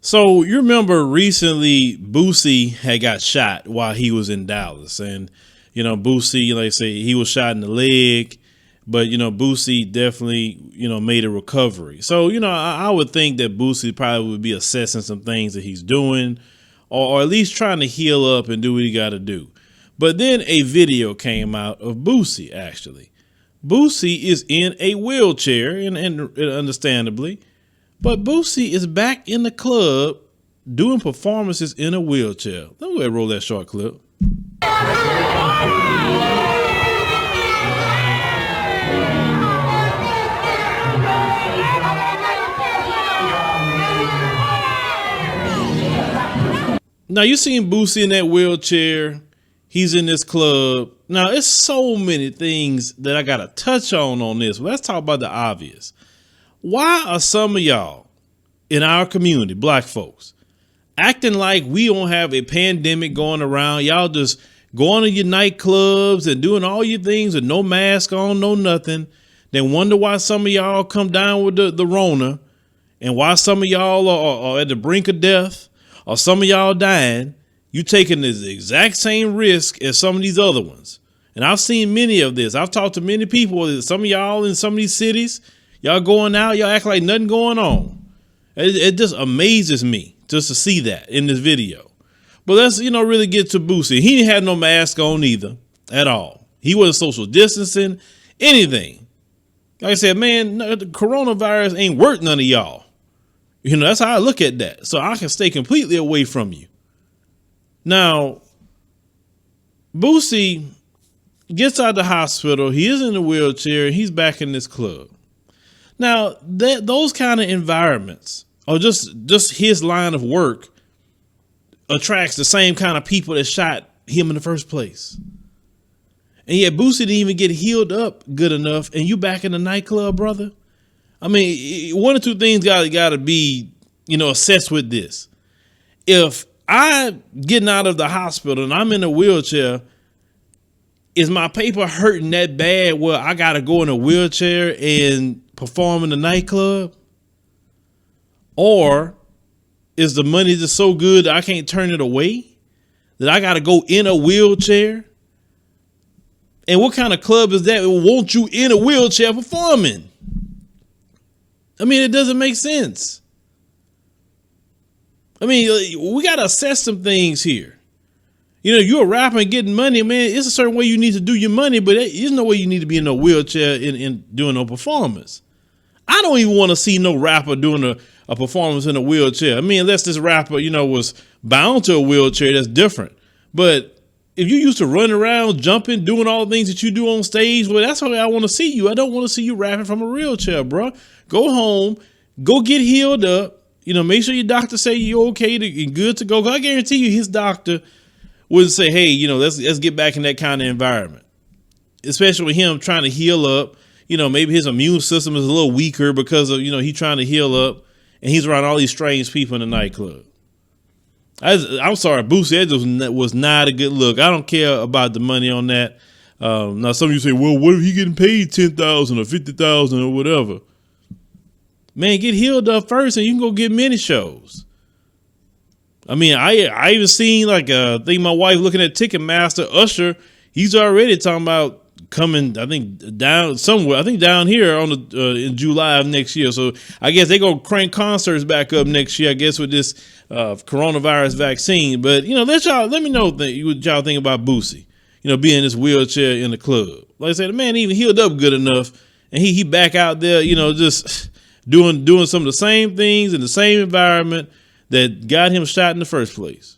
So you remember recently Boosie had got shot while he was in Dallas, and Boosie, like I say, he was shot in the leg, but Boosie definitely made a recovery. So I would think that Boosie probably would be assessing some things that he's doing, or at least trying to heal up and do what he got to do. But then a video came out of Boosie. Actually, Boosie is in a wheelchair, and understandably. But Boosie is back in the club doing performances in a wheelchair. Let me go ahead and roll that short clip. Now you seen Boosie in that wheelchair. He's in this club. Now it's so many things that I got to touch on this. Let's talk about the obvious. Why are some of y'all in our community, black folks, acting like we don't have a pandemic going around? Y'all just going to your nightclubs and doing all your things with no mask on, no nothing. Then wonder why some of y'all come down with the Rona, and why some of y'all are at the brink of death, or some of y'all dying. You taking the exact same risk as some of these other ones. And I've seen many of this. I've talked to many people. Some of y'all in some of these cities, y'all going out, y'all act like nothing going on. It just amazes me just to see that in this video. But let's, really get to Boosie. He didn't have no mask on either at all. He wasn't social distancing, anything. Like I said, man, the coronavirus ain't worth none of y'all. That's how I look at that. So I can stay completely away from you. Now, Boosie gets out of the hospital. He is in a wheelchair. He's back in this club. Now, those kind of environments, or just his line of work, attracts the same kind of people that shot him in the first place. And yet Boosie didn't even get healed up good enough, and you back in the nightclub, brother? I mean, one or two things gotta be, assessed with this. If I getting out of the hospital and I'm in a wheelchair, is my paper hurting that bad where I gotta go in a wheelchair and perform in the nightclub? Or is the money just so good that I can't turn it away, that I got to go in a wheelchair? And what kind of club is that? Want you in a wheelchair performing? I mean, it doesn't make sense. I mean, we got to assess some things here. You're a rapper and getting money, man. It's a certain way you need to do your money, but there's no way you need to be in a wheelchair in doing no performance. I don't even want to see no rapper doing a performance in a wheelchair. I mean, unless this rapper, was bound to a wheelchair, that's different. But if you used to run around, jumping, doing all the things that you do on stage, well, that's the way I want to see you. I don't want to see you rapping from a wheelchair, bro. Go home, go get healed up. Make sure your doctor say you're okay and good to go. I guarantee you his doctor would say, hey, let's get back in that kind of environment, especially with him trying to heal up. Maybe his immune system is a little weaker because of, he's trying to heal up and he's around all these strange people in the nightclub. I'm sorry, Boosie, that was not a good look. I don't care about the money on that. Now, some of you say, well, what if he getting paid $10,000 or $50,000 or whatever? Man, get healed up first and you can go get many shows. I mean, I even seen I think my wife looking at Ticketmaster, Usher, he's already talking about coming, I think down somewhere. I think down here on in July of next year. So I guess they gonna crank concerts back up next year. I guess with this coronavirus vaccine. But let me know what y'all think about Boosie. Being in this wheelchair in the club. Like I said, the man even healed up good enough, and he back out there. Just doing some of the same things in the same environment that got him shot in the first place.